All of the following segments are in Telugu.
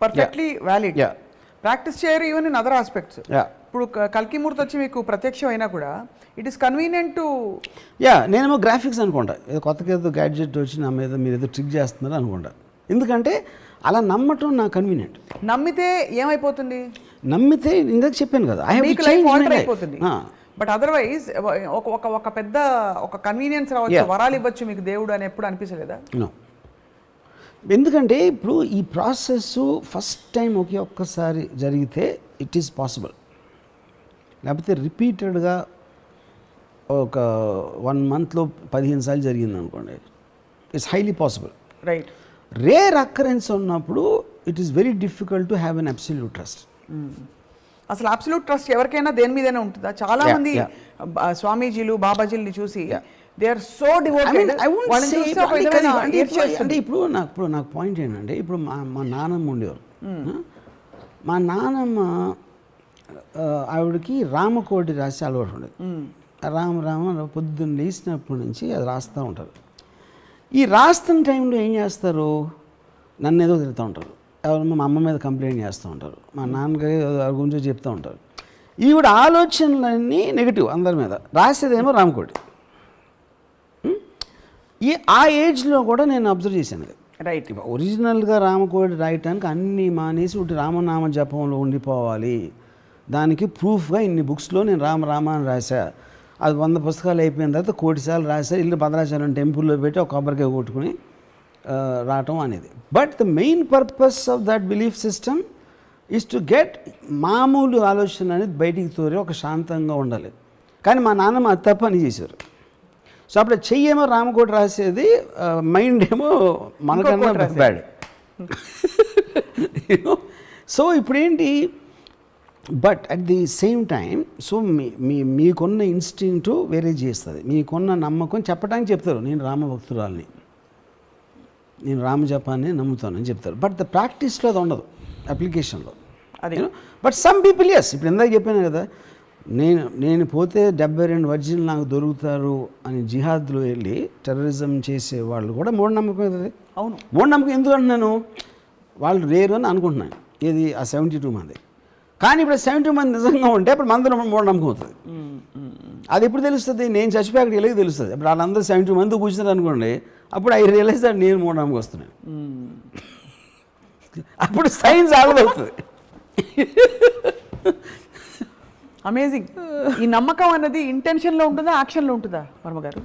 Perfectly valid. ప్రాక్టీస్ చేయరు ఈవెన్ ఇన్ అదర్ ఆస్పెక్ట్స్. ఇప్పుడు కల్కిమూర్తి వచ్చి మీకు ప్రత్యక్షం అయినా కూడా ఇట్ ఈస్ కన్వీనియంట్ టు నేనేమో గ్రాఫిక్స్ అనుకుంటా, ఏదో కొత్తగా ఏదో గ్యాడ్జెట్ వచ్చి నా మీద మీరు ఏదో ట్రిక్ చేస్తున్నారు అనుకుంటా. ఎందుకంటే అలా నమ్మటం నాకు కన్వీనియంట్. నమ్మితే ఏమైపోతుంది? నమ్మితే ఇందాక చెప్పాను కదా, అయిపోతుంది. బట్ అదర్వైజ్ ఒక పెద్ద ఒక కన్వీనియన్స్ రావచ్చు, వరాలు ఇవ్వచ్చు మీకు దేవుడు అని ఎప్పుడు అనిపించలేదా? ఎందుకంటే ఇప్పుడు ఈ ప్రాసెస్ ఫస్ట్ టైం ఒక్కసారి జరిగితే ఇట్ ఈస్ పాసిబుల్. లేకపోతే రిపీటెడ్గా ఒక 1 monthలో 15 సార్లు జరిగింది అనుకోండి, it's highly possible. Right. Rare occurrence ఉన్నప్పుడు it is very difficult to have an absolute trust. అసలు అబ్సల్యూట్ ట్రస్ట్ ఎవరికైనా దేని మీదైనా ఉంటుందా? చాలా మంది స్వామీజీలు బాబాజీలని చూసి దే ఆర్ సో డివోటెడ్. అంటే ఇప్పుడు నాకు పాయింట్ ఏంటంటే, ఇప్పుడు మా నాన్నమ్మ ఉండేవారు. మా నాన్నమ్మ ఆవిడకి రామకోటి రాసి అలవాటు ఉండేది. రామ పొద్దున్న లేచినప్పటి నుంచి అది రాస్తూ ఉంటారు. ఈ రాస్తున్న టైంలో ఏం చేస్తారు, నన్ను ఏదో తిరుగుతూ ఉంటారు, ఎవరు మా అమ్మ మీద కంప్లైంట్ చేస్తూ ఉంటారు, మా నాన్నగారి గురించి చెప్తూ ఉంటారు. ఈవిడ ఆలోచనలన్నీ నెగిటివ్ అందరి మీద, రాసేదేమో రామకోటి. ఆ ఏజ్లో కూడా నేను అబ్జర్వ్ చేశాను. రైట్. ఒరిజినల్గా రామకోటి రాయటానికి అన్నీ మానేసి ఒకటి రామనామ జపంలో ఉండిపోవాలి, దానికి ప్రూఫ్గా ఇన్ని బుక్స్లో నేను రామ అని రాశా, అది 100 పుస్తకాలు అయిపోయిన తర్వాత 1 కోటి సార్లు రాశా, ఇల్లు భద్రాచలం టెంపుల్లో పెట్టి ఒక కొబ్బరికాయ కొట్టుకుని రావటం అనేది. But the main purpose of that belief system is to get మామూలు ఆలోచన అనేది బయటికి తోరి ఒక శాంతంగా ఉండాలి. కానీ మా నాన్నమ్మ అది తప్ప అని చేశారు. సో అప్పుడు చెయ్యేమో రామకోటి రాసేది, మైండ్ ఏమో మనకన్నా బ్యాడ్. సో ఇప్పుడేంటి, but at the same time so మీకున్న ఇన్స్టింక్ట్ వేరే చేస్తుంది, మీకున్న నమ్మకం చెప్పడానికి చెప్తారు, నేను రామభక్తురాల్ని, నేను రామజపాన్ని నమ్ముతానని చెప్తారు. బట్ ద ప్రాక్టీస్లో అది ఉండదు, అప్లికేషన్లో. బట్ సమ్ పీపుల్ ఎస్, ఇప్పుడు ఇందాక చెప్పాను కదా, నేను పోతే 72 వర్జిన్లు నాకు దొరుకుతారు అని జిహాద్లో వెళ్ళి టెర్రరిజం చేసే వాళ్ళు కూడా మూఢనమ్మకం అవుతుంది. అవును, మూఢనమ్మకం ఎందుకు అంటున్నాను, వాళ్ళు రేరు అని అనుకుంటున్నాను. ఏది ఆ 72 మంది, కానీ ఇప్పుడు 72 మంది నిజంగా ఉంటే అప్పుడు మంది మూఢనమ్మకం అవుతుంది. అది ఎప్పుడు తెలుస్తుంది, నేను చచ్చిపోయి అక్కడికి వెళ్ళి తెలుస్తుంది. ఇప్పుడు వాళ్ళందరూ 72 మంది కూర్చున్నారు అనుకోండి, అప్పుడు ఐ రియలైజ్ దట్ నేను మూఢనమ్మకం వస్తున్నాను. అప్పుడు సైన్స్ ఆగదవుతుంది. అమేజింగ్. ఈ నమ్మకం అన్నది ఇంటెన్షన్లో ఉంటుందా, యాక్షన్లో ఉంటుందా వర్మగారు?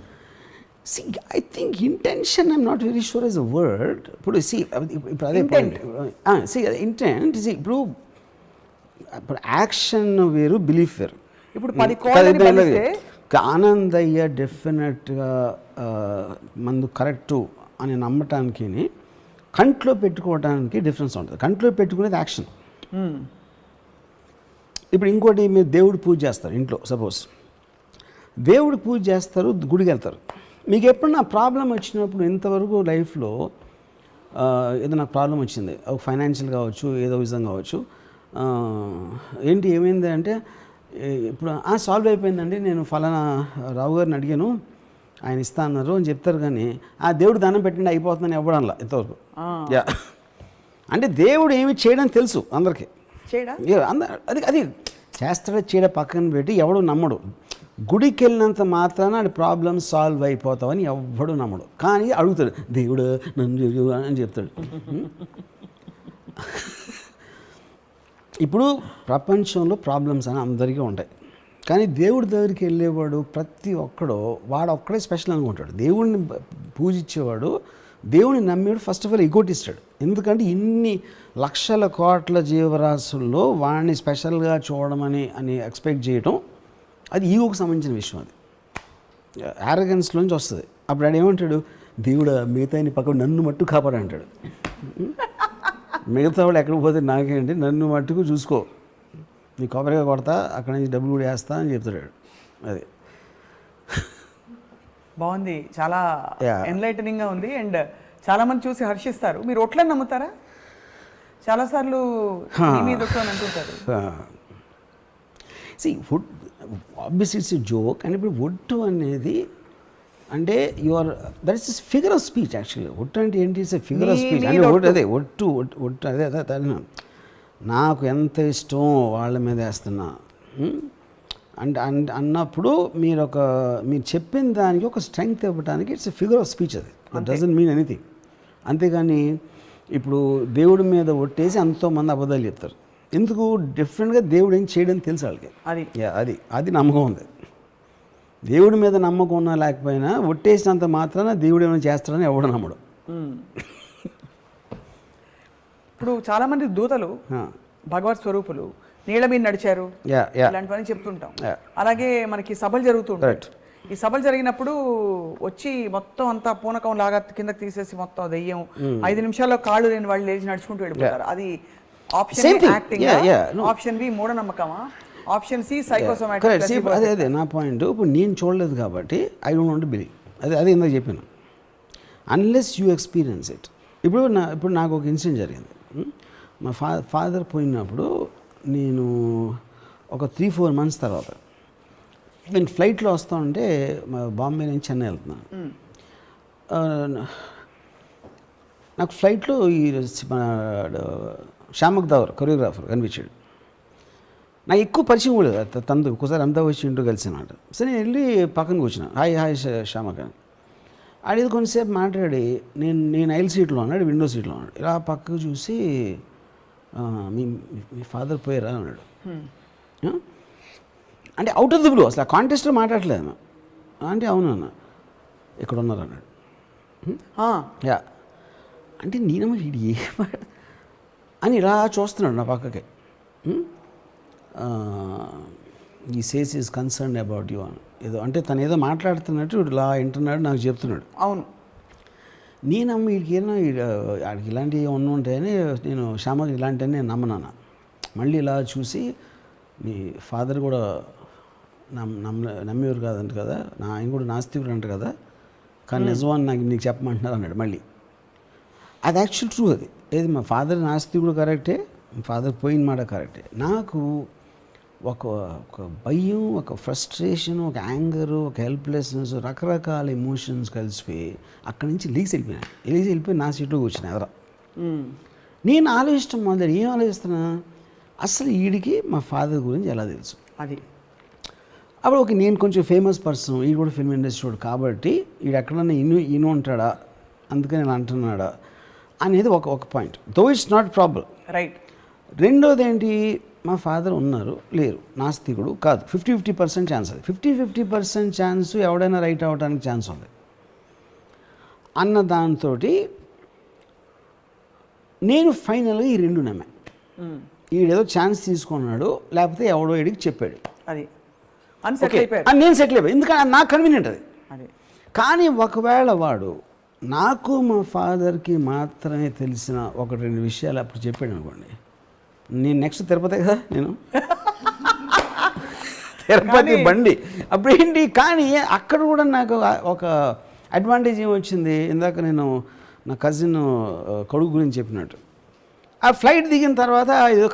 I think intention, I'm not very sure as a word. ఇప్పుడు ఇప్పుడు అదే పాయింట్, ఇంటెంట్ ఇప్పుడు యాక్షన్ వేరు, బిలీఫ్ వేరు. ఇప్పుడు 10 కోళ్ళని బలిస్తే ఆనందయ్య డెఫినెట్గా మందు కరెక్టు అని నమ్మటానికి కంట్లో పెట్టుకోవడానికి డిఫరెన్స్ ఉంటుంది. కంట్లో పెట్టుకునేది యాక్షన్. ఇప్పుడు ఇంకోటి, మీరు దేవుడు పూజ చేస్తారు ఇంట్లో, సపోజ్ దేవుడు పూజ చేస్తారు, గుడికి వెళ్తారు. మీకు ఎప్పుడన్నా ప్రాబ్లం వచ్చినప్పుడు ఇంతవరకు లైఫ్లో ఏదైనా ప్రాబ్లం వచ్చింది, ఒక ఫైనాన్షియల్ కావచ్చు, ఏదో విధంగా కావచ్చు, ఏంటి ఏమైంది అంటే, ఇప్పుడు సాల్వ్ అయిపోయిందండి, నేను ఫలానా రావు గారిని అడిగాను, ఆయన ఇస్తా అన్నారు అని చెప్తారు. కానీ ఆ దేవుడు దండం పెట్టండి అయిపోతుందని ఇవ్వడంలా ఇంతవరకు. అంటే దేవుడు ఏమి చేయడం తెలుసు అందరికీ, అది చేస్తాడో చేయడం పక్కన పెట్టి ఎవడు నమ్మడు. గుడికి వెళ్ళినంత మాత్రాన అది ప్రాబ్లమ్ సాల్వ్ అయిపోతావని ఎవడు నమ్మడు. కానీ అడుగుతాడు, దేవుడు నన్ను అని చెప్తాడు. ఇప్పుడు ప్రపంచంలో ప్రాబ్లమ్స్ అని అందరికీ ఉంటాయి, కానీ దేవుడి దగ్గరికి వెళ్ళేవాడు ప్రతి ఒక్కడో వాడొక్కడే స్పెషల్ అనుకుంటాడు. దేవుడిని పూజించేవాడు, దేవుడిని నమ్మేవాడు ఫస్ట్ ఆఫ్ ఆల్ ఎగోటిస్తాడు. ఎందుకంటే ఇన్ని లక్షల కోట్ల జీవరాశుల్లో వాడిని స్పెషల్గా చూడమని ఎక్స్పెక్ట్ చేయటం, అది ఈగోకు సంబంధించిన విషయం. అది యారగెన్స్లోంచి వస్తుంది. అప్పుడు ఆడు ఏమంటాడు, దేవుడు మిగతా పక్కన నన్ను మట్టు కాపాడంటాడు. మిగతా వాళ్ళు ఎక్కడికి పోతే నాకేంటి, నన్ను మట్టుకు చూసుకో, నీ కొబ్బరిగా కొడతా, అక్కడి నుంచి డబ్బులు కూడా వేస్తా అని చెప్తాడు. అది బాగుంది, చాలా ఎన్లైటనింగ్గా ఉంది. అండ్ చాలామంది చూసి హర్షిస్తారు. మీరు ఒట్లని నమ్ముతారా? చాలాసార్లు మీద అంటుంటారు. Food obviously it's joke. And ఇప్పుడు ఒట్టు అనేది అంటే your that is figure of speech actually. ఒట్టు అంటే ఏంటి? ఇట్స్ ఫిగర్ ఆఫ్ స్పీచ్ అంటే ఒట్టు అదే ఒట్టు ఒట్టు అదే అదే అదే నాకు ఎంత ఇష్టం వాళ్ళ మీద వేస్తున్నా అంటే అన్నప్పుడు మీరు చెప్పిన దానికి ఒక స్ట్రెంగ్త్ ఇవ్వడానికి ఇట్స్ ఫిగర్ ఆఫ్ స్పీచ్. అది దట్ డజంట్ మీన్ ఎనీథింగ్. అంతేగాని ఇప్పుడు దేవుడి మీద ఒట్టేసి ఎంతోమంది అబద్ధాలు చెప్తారు. ఎందుకు? డిఫరెంట్గా దేవుడు ఏం చేయడం తెలుసు వాళ్ళకి. అది నమ్మకం ఉంది. దేవుడి మీద నమ్మకం ఉన్నా లేకపోయినా ఒట్టేసినంత మాత్రాన దేవుడు ఏమైనా చేస్తాడని ఎవడు నమ్మడు. ఇప్పుడు చాలా మంది దూతలు భగవత్ స్వరూపులు నీళ్ళ మీద నడిచారు ఇలాంటివన్నీ చెప్తుంటాం. అలాగే మనకి సభలు జరుగుతుంటాయి. ఈ సభలు జరిగినప్పుడు వచ్చి మొత్తం అంతా పూనకం లాగా కిందకి తీసేసి మొత్తం దెయ్యం 5 నిమిషాల్లో కాళ్ళు లేని వాళ్ళు లేచి నడుచుకుంటూ వెళ్ళిపోతారు. అది ఆప్షన్ యాక్టింగ్, ఆప్షన్ బి మూఢనమ్మకమా, ఆప్షన్ సి సైకోసోమాటిక్. అదే నా పాయింట్. ఇప్పుడు నేను చూడలేదు కాబట్టి I don't want to believe. అదే ఇందాక చెప్పాను, అన్లెస్ యూ ఎక్స్పీరియన్స్ ఇట్. ఇప్పుడు నాకు ఒక ఇన్సిడెంట్ జరిగింది. మా ఫాదర్ పోయినప్పుడు నేను ఒక 3-4 months తర్వాత నేను ఫ్లైట్లో వస్తూ ఉంటే బాంబే నుంచి చెన్నై వెళ్తున్నాను. నాకు ఫ్లైట్లో ఈ మన శ్యామక్ దావర్ కొరియోగ్రాఫర్ కనిపించాడు. నాకు ఎక్కువ పరిచయం కూడా లేదు. తనతో ఒక్కోసారి అంతా వచ్చి ఇంటూ కలిసి అన్నమాట. సరే నేను వెళ్ళి పక్కన కూర్చున్నాను. హాయ్ శ్యామక్ అని ఆడేది. కొంతసేపు మాట్లాడి నేను ఐల్ సీట్లో ఉన్నాడు, విండో సీట్లో ఉన్నాడు. ఇలా పక్కకు చూసి మీ ఫాదర్ పోయారా అన్నాడు. అంటే అవుట్ ఆఫ్ ది బ్లూ, అసలు ఆ కాంటెస్ట్లో మాట్లాడలేదు. అంటే అవును అన్న, ఇక్కడ ఉన్నారు అన్నాడు. యా అంటే నేనమ్మ ఇది అని ఇలా చూస్తున్నాడు నా పక్కకి. ఈ says is concern about you అని ఏదో అంటే తను ఏదో మాట్లాడుతున్నట్టు ఇలా వింటున్నాడు, నాకు చెప్తున్నాడు. అవును. నేనమ్మ ఆడికి ఇలాంటివి ఉంటాయని నేను శ్యామకి ఇలాంటివన్నీ నేను నమ్మనాను. మళ్ళీ ఇలా చూసి మీ ఫాదర్ కూడా నమ్మేవారు కాదంట కదా, ఆయన కూడా నాస్తికుడు అంట కదా, కానీ నిజమని నీకు చెప్పమంటున్నారు అన్నాడు మళ్ళీ. అది యాక్చువల్ ట్రూ. అది ఏది మా ఫాదర్ నాస్తికుడు కరెక్టే, మా ఫాదర్ పోయిన మాట కరెక్టే. నాకు ఒక భయం, ఒక ఫ్రస్ట్రేషన్, ఒక యాంగరు, ఒక హెల్ప్లెస్నెస్, రకరకాల ఎమోషన్స్ కలిసిపోయి అక్కడి నుంచి వెళ్ళిపోయి నా సీట్లో కూర్చున్నా ఎదరా. నేను ఆలోచిస్తాం మొదలు ఏం ఆలోచిస్తున్నా, అసలు వీడికి మా ఫాదర్ గురించి ఎలా తెలుసు. అది అప్పుడు నేను కొంచెం ఫేమస్ పర్సన్, ఈ కూడా ఫిల్మ్ ఇండస్ట్రీ కాబట్టి వీడు ఎక్కడన్నా ఇను ఉంటాడా, అందుకని నేను అంటున్నాడా అనేది ఒక point. Though it's not problem, right. రెండోది ఏంటి, మా ఫాదర్ ఉన్నారు లేరు, నాస్తికుడు కాదు, 50-50% ఛాన్స్. అది 50-50% ఛాన్స్ ఎవడైనా రైట్ అవ్వడానికి ఛాన్స్ ఉంది అన్న దాంతో నేను ఫైనల్గా ఈ రెండు నమ్మా. ఈడేదో ఛాన్స్ తీసుకున్నాడు, లేకపోతే ఎవడో వీడికి చెప్పాడు, అది నేను సెటిల్ అయిపోయి, ఎందుకంటే నాకు కన్వీనియంట్ అది. కానీ ఒకవేళ వాడు నాకు మా ఫాదర్కి మాత్రమే తెలిసిన 1-2 విషయాలు అప్పుడు చెప్పాడు అనుకోండి, నేను నెక్స్ట్ తిరుపతి కదా, నేను తిరుపతి బండి అప్పుడేంటి. కానీ అక్కడ కూడా నాకు ఒక అడ్వాంటేజ్ ఏమొచ్చింది, ఇందాక నేను నా కజిన్ కొడుకు గురించి చెప్పినట్టు, ఆ ఫ్లైట్ దిగిన తర్వాత ఏదో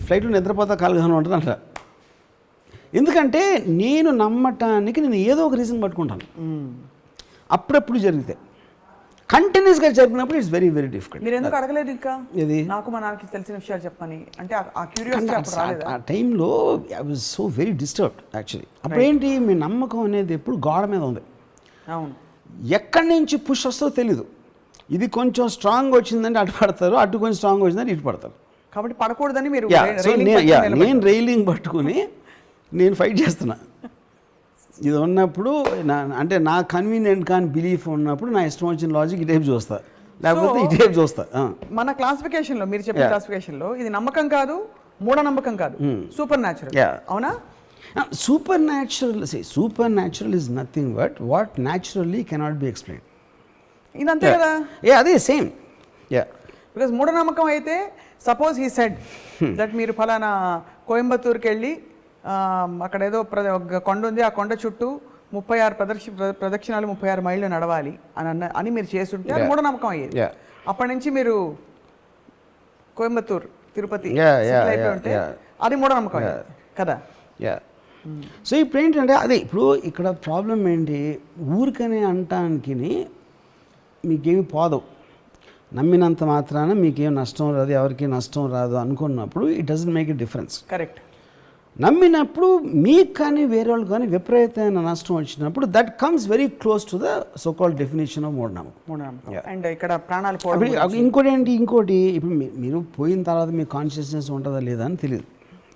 ఫ్లైట్లో నిద్రపోతా కాలుగానే ఉంటుంది అంట. ఎందుకంటే నేను నమ్మటానికి నేను ఏదో ఒక రీజన్ పట్టుకుంటాను. అప్పుడప్పుడు జరిగితే కంటిన్యూస్గా జరిగినప్పుడు ఇట్స్ వెరీ వెరీ డిఫికల్ట్. మీరు ఎందుకు అడగలేదు ఇంకా, ఇది నాకు మా నాన్నకి తెలిసిన విషయాలు చెప్పని, అంటే ఆ క్యూరియాసిటీ అప్పుడు రాలేదా? ఆ టైంలో I was so very disturbed actually. అప్పుడేంటి, మీ నమ్మకం అనేది ఎప్పుడు గోడ మీద ఉంది. అవును. ఎక్కడి నుంచి పుష్ వస్తుందో తెలీదు. ఇది కొంచెం స్ట్రాంగ్ వచ్చిందంటే అటు పడతారు, అటు కొంచెం స్ట్రాంగ్ వచ్చిందంటే ఇటు పడతారు. కాబట్టి పడకూడదని మీరు నేను రైలింగ్ పట్టుకుని నేను ఫైట్ చేస్తున్నా. ఇది ఉన్నప్పుడు అంటే నా కన్వీనియంట్ కానీ బిలీఫ్ ఉన్నప్పుడు నా ఇష్టం వచ్చిన లాజిక్ ఈ టైప్ చూస్తా, లేకపోతే ఈ టైప్ చూస్తా. మన క్లాసిఫికేషన్లో మీరు చెప్పిన క్లాసిఫికేషన్లో ఇది నమ్మకం కాదు, మూఢనమ్మకం కాదు, సూపర్ న్యాచురల్. అవునా? Supernatural is nothing but what naturally cannot be explain. ఇదంతే కదా. అదే సేమ్. బికాస్ మూఢనమ్మకం అయితే సపోజ్ హీ సెడ్ దట్ మీరు ఫలానా కోయంబత్తూరుకి వెళ్ళి అక్కడ ఏదో కొండ ఉంది, ఆ కొండ చుట్టూ 36 ప్రదక్షిణాలు 36 మైళ్ళు నడవాలి అని మీరు చేస్తుంటే అది మూఢనమ్మకం అయ్యేది. అప్పటి నుంచి మీరు కోయంబత్తూరు, తిరుపతి అయిపోయి ఉంటే అది మూఢనమ్మకం కదా. సో ఇప్పుడు ఏంటంటే అదే ఇప్పుడు ఇక్కడ ప్రాబ్లం ఏంటి, ఊరికనే అంటానికి మీకేమి పోదు, నమ్మినంత మాత్రాన మీకేం నష్టం రాదు, ఎవరికి నష్టం రాదు అనుకున్నప్పుడు it doesn't make a difference. Correct. నమ్మినప్పుడు మీకు కానీ వేరే వాళ్ళు కానీ విపరీతమైన నష్టం వచ్చినప్పుడు that comes very close to the so called definition of మూఢనమ్మకం. అండ్ ఇక్కడ ప్రాణాలు పోవడం. ఇంకోటి ఇప్పుడు మీరు పోయిన తర్వాత మీ కాన్షియస్నెస్ ఉంటుందా లేదా అని తెలియదు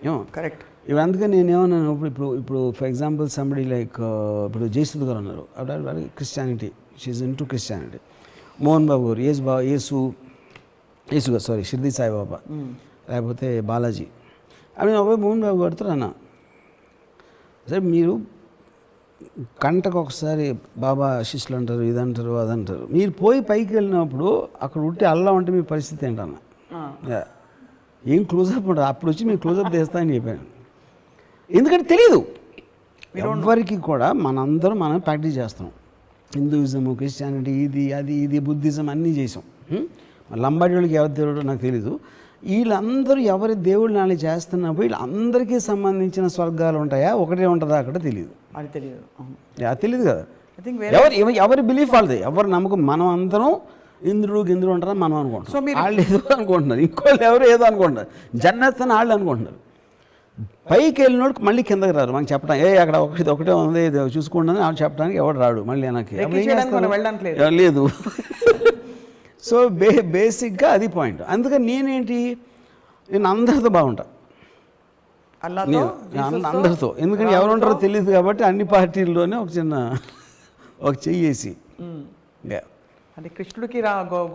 ఏమో. కరెక్ట్. ఇప్పుడు అందుకని నేను ఏమన్నాను, ఇప్పుడు ఫర్ ఎగ్జాంపుల్ సంబడి లైక్ ఇప్పుడు జయసుద్ గారు ఉన్నారు, అప్పుడు క్రిస్టియానిటీ, షీఈ్ into Christianity. Mohan Babu గారు యేసు గారు సారీ షిర్దీ సాయిబాబా, లేకపోతే బాలాజీ. అవి ఒక మోహన్ బాబు గారితో అన్న సరే మీరు గంటకు ఒకసారి బాబా శిష్యులు అంటారు, ఇదంటారు అదంటారు, మీరు పోయి పైకి వెళ్ళినప్పుడు అక్కడ ఉంటే అల్లం అంటే మీ పరిస్థితి ఏంటన్న, ఏం క్లోజప్ ఉంటుంది, అప్పుడు వచ్చి మీరు క్లోజప్ చేస్తా అని చెప్పాను. ఎందుకంటే తెలియదు ఎవరికి కూడా, మనం ప్రాక్టీస్ చేస్తున్నాం. హిందూయిజము, క్రిస్టియానిటీ, ఇది బుద్ధిజం అన్నీ చేసాం. లంబాడి వాళ్ళకి ఎవరి దేవుడో నాకు తెలీదు. వీళ్ళందరూ ఎవరి దేవుళ్ళు నాని చేస్తున్నప్పుడు వీళ్ళందరికీ సంబంధించిన స్వర్గాలు ఉంటాయా, ఒకటే ఉంటుందా అక్కడ తెలియదు. అది తెలియదు. అది తెలియదు కదా. ఎవరి బిలీఫ్ వాళ్ళది, ఎవరి నమ్మకం. మనం అందరం ఇంద్రుడు ఉంటారని మనం అనుకుంటాం, వాళ్ళు ఏదో అనుకుంటున్నారు, ఇంకోళ్ళు ఎవరు ఏదో అనుకుంటున్నారు, జన్నత్ అని వాళ్ళు అనుకుంటున్నారు. పైకి వెళ్ళినోడు మళ్ళీ కిందకి రారు, మనకి చెప్పడానికి అక్కడ ఒకటే ఉంది చూసుకోండి అని చెప్పడానికి ఎవడు రాడు మళ్ళీ వెనక్కి లేదు. సో బేసిక్గా అది పాయింట్. అందుకని నేను అందరితో బాగుంటా, అందరితో. ఎందుకంటే ఎవరు ఉంటారో తెలియదు కాబట్టి అన్ని పార్టీల్లోనే ఒక చెయ్యేసి కృష్ణుడికి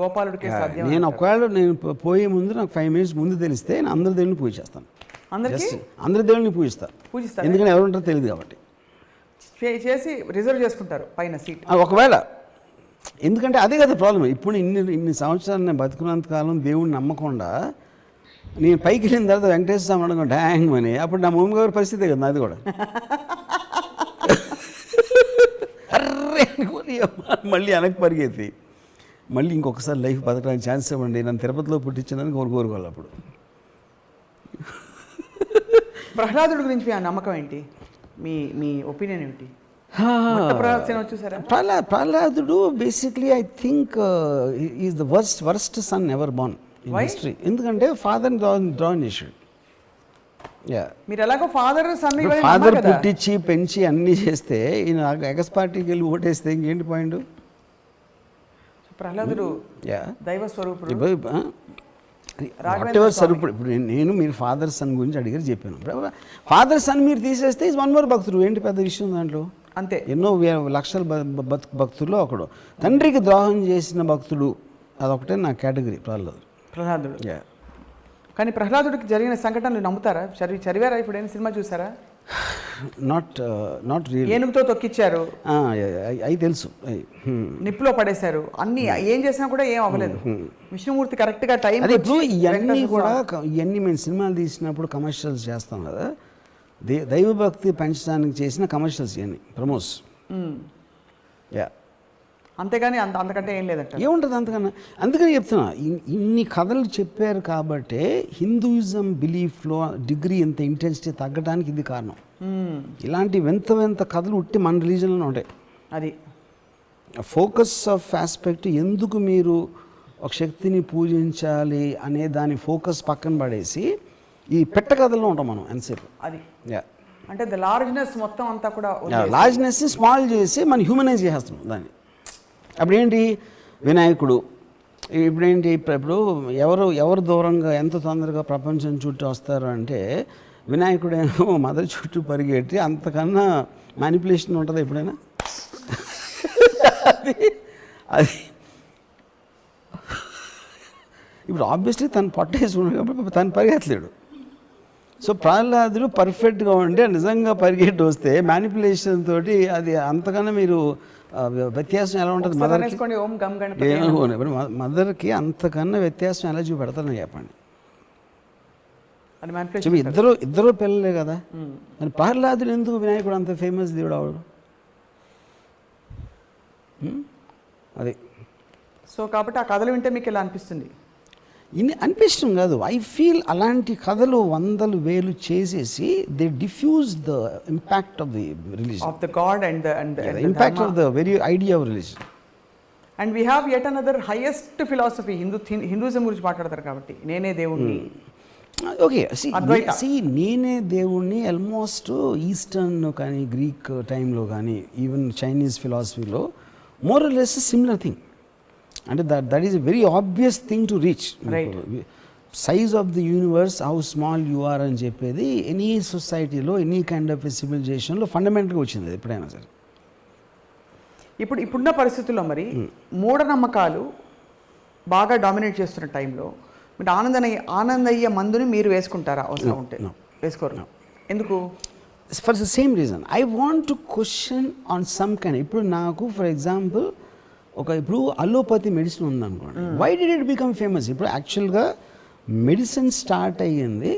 గోపాలుడికి నేను ఒకవేళ పోయే ముందు నాకు 5 minutes ముందు తెలిస్తే నేను అందరి దేవుడిని పూజ చేస్తాను, అందరి దేవుడిని పూజిస్తాను. ఎందుకంటే ఎవరు ఉంటారో తెలియదు కాబట్టి చేసి రిజర్వ్ చేసుకుంటారు పైన సీట్ ఒకవేళ. ఎందుకంటే అదే కదా ప్రాబ్లం. ఇప్పుడు ఇన్ని సంవత్సరాలు నేను బతుకున్నంత కాలం దేవుడిని నమ్మకుండా నేను పైకి వెళ్ళిన తర్వాత వెంకటేశ్వర స్వామి అనుకో డ్యాంగ్ అని, అప్పుడు నా మమ్మీ గారి పరిస్థితే కదా అది కూడా. అర్రే మళ్ళీ వెనక్కి పరిగెత్తి మళ్ళీ ఇంకొకసారి లైఫ్ బతకడానికి ఛాన్స్ ఇవ్వండి, నన్ను తిరుపతిలో పుట్టించడానికి కోరుకోవాలి. అప్పుడు ప్రహ్లాదుడి గురించి ఆ నమ్మకం ఏంటి, మీ ఒపీనియన్ ఏంటి? ప్రహ్లాదుడు basically I think is the worst son ever born in history. ఎందుకంటే ఫాదర్ డ్రాన్ చేశాడు. మీరు ఎలాగో ఫాదర్ పుట్టించి పెంచి అన్నీ చేస్తే ఈయన ఎగస్ పార్టీకి వెళ్ళి ఓటేస్తే ఇంకేంటి పాయింట్? ప్రహ్లాదుడు దైవ స్వరూపుడు, స్వరూపుడు. ఇప్పుడు నేను మీరు ఫాదర్ సన్ గురించి అడిగారు చెప్పాను. ఫాదర్ సన్ మీరు తీసేస్తే ఈజ్ వన్ మోర్ భక్తుడు, ఏంటి పెద్ద విషయం దాంట్లో? అంతే. ఎన్నో లక్షల భక్తుల్లో ఒకడు. తండ్రికి ద్రోహం చేసిన భక్తుడు అదొకటే నా కేటగిరీ ప్రహ్లాదుడు. కానీ ప్రహ్లాదుడికి జరిగిన సంఘటనలు నమ్ముతారా? చదివారా? ఇప్పుడు ఏం సినిమా చూసారా? Not real. ఏనుగుతో తొక్కిచ్చారు, అవి తెలుసు, నిప్పులో పడేశారు, అన్ని ఏం చేసినా కూడా ఏం అవ్వలేదు. విష్ణుమూర్తి కరెక్ట్గా టైం. ఇవన్నీ కూడా ఇవన్నీ మేము సినిమాలు తీసినప్పుడు కమర్షియల్స్ చేస్తాం కదా, దైవభక్తి పెంచడానికి చేసిన కమర్షియల్స్ ఇవన్నీ ప్రమోస్. అంతేగాని అంతకంటే ఏం లేదంట. ఏముంటుంది అంతకన్నా? అందుకని చెప్తున్నా, ఇన్ని కథలు చెప్పారు కాబట్టి హిందూయిజం బిలీఫ్లో డిగ్రీ ఇంత ఇంటెన్సిటీ తగ్గడానికి ఇది కారణం. ఇలాంటి వింత కథలు ఉట్టి మన రిలీజన్లో ఉంటాయి. అది ఫోకస్ ఆఫ్ ఆస్పెక్ట్, ఎందుకు మీరు ఒక శక్తిని పూజించాలి అనే దాని ఫోకస్ పక్కన పడేసి ఈ పెట్ట కథల్లో ఉంటాం మనం ఎంతసేపు. అది అంటే ద లార్జ్నెస్ మొత్తం అంతా కూడా లార్జ్నెస్ స్మాల్ చేసి మనం హ్యూమనైజ్ చేస్తున్నాం దాన్ని. అప్పుడు ఏంటి వినాయకుడు, ఇప్పుడేంటి ఇప్పుడు ఎవరు దూరంగా ఎంత తొందరగా ప్రపంచం చుట్టూ వస్తారు అంటే వినాయకుడేమో మదర్ చుట్టూ పరిగెట్టి, అంతకన్నా మ్యానిపులేషన్ ఉంటుంది ఎప్పుడైనా? అది ఇప్పుడు ఆబ్వియస్లీ తను పట్టేసుకున్నాడు కాబట్టి తను పరిగెత్తలేడు. సో ప్రహ్లాదుడు పర్ఫెక్ట్గా ఉంటే నిజంగా పరిగెట్టి వస్తే మ్యానిపులేషన్ తోటి అది అంతకన్నా మీరు వ్యత్యాసం ఎలా ఉంటుంది? మదర్కి అంతకన్నా వ్యత్యాసం ఎలా చూపెడతారని చెప్పండి. ఇద్దరు పిల్లలే కదా. మరి ప్రహ్లాదుడు ఎందుకు వినాయకుడు అంత ఫేమస్ దేవుడు అవడు? అది. సో కాబట్టి ఆ కథలు వింటే మీకు ఎలా అనిపిస్తుంది? ఇన్ని అనిపించడం కాదు, ఐ ఫీల్ అలాంటి కథలు వందలు వేలు చేసేసి they diffuse the impact of the religion, of the god and impact of the very idea of religion. And we have yet another highest philosophy, Hinduism గురించి మాట్లాడతారు కాబట్టి నేనే దేవుణ్ణి. ఓకే, సి నేనే దేవుణ్ణి ఆల్మోస్ట్ ఈస్టర్న్ కానీ గ్రీక్ టైంలో కానీ ఈవెన్ చైనీస్ ఫిలాసఫీలో more or less similar thing. అంటే that is a very obvious thing to reach. Size of the universe, how small you are అని చెప్పేది ఎనీ సొసైటీలో, ఎనీ కైండ్ ఆఫ్ సివిలైజేషన్లో ఫండమెంటల్గా వచ్చింది ఎప్పుడైనా సరే. ఇప్పుడున్న పరిస్థితుల్లో మరి మూఢనమ్మకాలు బాగా డామినేట్ చేస్తున్న టైంలో మీరు ఆనందయ్య మందుని మీరు వేసుకుంటారా? అవసరం ఉంటే వేసుకోరు. ఎందుకు? For the same reason, I want to question on some kind. ఇప్పుడు నాకు ఫర్ ఎగ్జాంపుల్ ఇప్పుడు అలోపతి మెడిసిన్ ఉందనుకోండి, why did it become famous? ఇప్పుడు యాక్చువల్గా మెడిసిన్ స్టార్ట్ అయ్యింది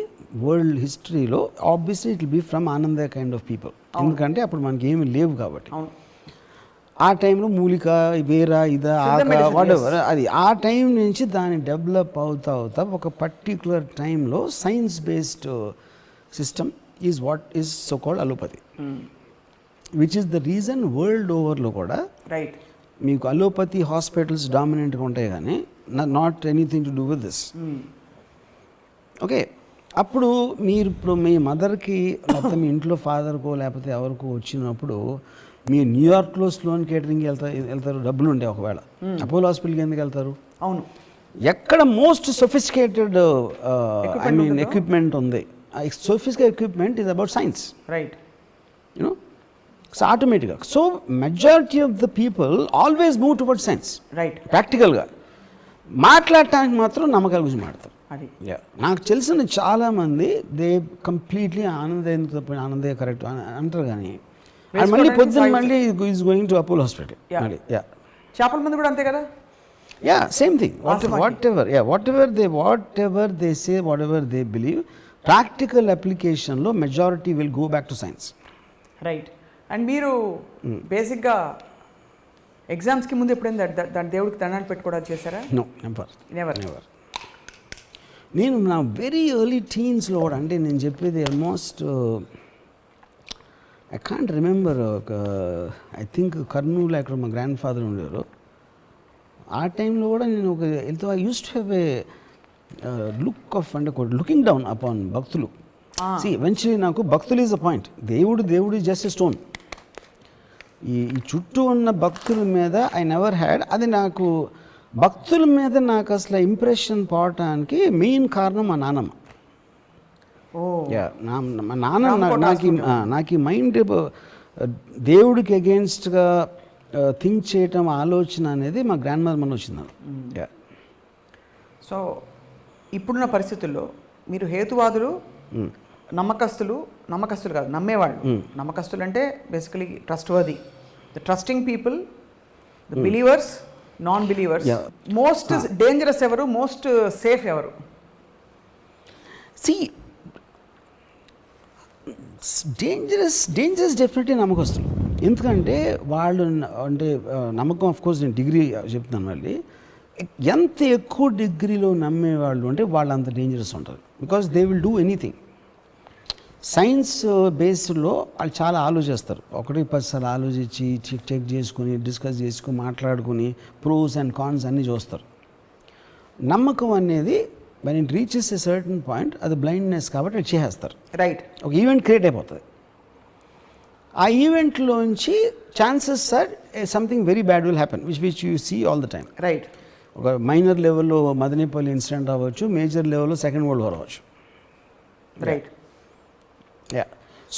వరల్డ్ హిస్టరీలో, obviously it will be from Anandaiah kind of people. ఎందుకంటే అప్పుడు మనకి ఏమి లేవు కాబట్టి. ఆ టైంలో మూలిక, వేర, ఇదా, ఆక, వాటెవర్, అది ఆ టైం నుంచి దాన్ని డెవలప్ అవుతా ఒక పర్టికులర్ టైంలో science based system is what is so called allopathy, which is the reason world ఓవర్లో కూడా రైట్ మీకు అలోపతి హాస్పిటల్స్ డామినెంట్గా ఉంటాయి కానీ not anything to do with this. Okay, అప్పుడు మీరు ఇప్పుడు మీ మదర్కి లేకపోతే మీ ఇంట్లో ఫాదర్కో లేకపోతే ఎవరికో వచ్చినప్పుడు మీరు న్యూయార్క్లో స్లోన్ కేటరింగ్కి వెళ్తారు, డబ్బులు ఉంటాయి. ఒకవేళ అపోలో హాస్పిటల్కి ఎందుకు వెళ్తారు? అవును, ఎక్కడ most sophisticated I mean equipment ఉంది. Sophisticated equipment is about science, right? You know, so ఆటోమేటిక్గా. So majority of the people always move toward science, right? ప్రాక్టికల్గా మాట్లాడటానికి మాత్రం నమ్మకాల గురించి మాట్లాడతారు. అది నాకు తెలిసిన చాలామంది దే కంప్లీట్లీ ఆనందయ్య కరెక్ట్ అంటారు, కానీ మళ్ళీ పొద్దున్న మళ్ళీ is going to Apollo hospital. చేపల మంది కూడా అంతే కదా. Yeah, same thing. Whatever they say, whatever they believe, practical అప్లికేషన్లో majority will go back to science, right? And మీరు బేసిక్గా ఎగ్జామ్స్కి ముందు ఎప్పుడైనా దాని దేవుడికి దండాలు పెట్టుకోవడం చేశారా? No, never. నేను నా వెరీ ఎర్లీ టీన్స్లో కూడా, అంటే నేను చెప్పేది almost I can't remember, I think Kurnool అక్కడ మా గ్రాండ్ ఫాదర్ ఉండేవారు. ఆ టైంలో కూడా నేను I use to have a look of, అంటే లుకింగ్ డౌన్ అపాన్ భక్తులు. ఈవెన్చువలీ నాకు భక్తులు ఈజ్ అ పాయింట్, దేవుడు ఈజ్ జస్ట్ ఎ స్టోన్. ఈ చుట్టూ ఉన్న భక్తుల మీద ఐ నెవర్ హ్యాడ్, అది నాకు భక్తుల మీద నాకు అసలు ఇంప్రెషన్ పోవటానికి మెయిన్ కారణం మా నాన్నమ్మ. మా నాన్న నాకు ఈ మైండ్ దేవుడికి అగేన్స్ట్గా థింక్ చేయటం, ఆలోచన అనేది మా గ్రాండ్ మదర్ మన వచ్చింది. సో ఇప్పుడున్న పరిస్థితుల్లో మీరు హేతువాదులు, నమ్మకస్తులు కాదు, నమ్మేవాళ్ళు. నమ్మకస్తులు అంటే basically trustworthy, the trusting people, the believers, non believers. Most dangerous ఎవరు, మోస్ట్ సేఫ్ ఎవరు? డేంజరస్ డెఫినెట్లీ నమ్మకస్తులు. ఎందుకంటే వాళ్ళు, అంటే నమ్మకం ఆఫ్ కోర్స్ నేను డిగ్రీ చెప్తున్నాను మళ్ళీ, ఎంత ఎక్కువ డిగ్రీలో నమ్మేవాళ్ళు అంటే వాళ్ళు అంత డేంజరస్ ఉంటారు. Because they will do anything. Science బేస్డ్లో వాళ్ళు చాలా ఆలోచిస్తారు, 1-10 సార్లు ఆలోచించి చెక్ చేసుకుని, డిస్కస్ చేసుకుని, మాట్లాడుకుని, ప్రోస్ అండ్ కాన్స్ అన్నీ చూస్తారు. నమ్మకం అనేది when it reaches a certain point, అది బ్లైండ్నెస్ కాబట్టి అది చేసేస్తారు, రైట్? ఒక ఈవెంట్ క్రియేట్ అయిపోతుంది. ఆ ఈవెంట్లోంచి chances or something very bad will happen, which you see all the time, right? ఒక మైనర్ లెవెల్లో మదనపల్లి ఇన్సిడెంట్ అవ్వచ్చు, మేజర్ లెవెల్లో సెకండ్ వరల్డ్ వార్ అవ్వచ్చు, right?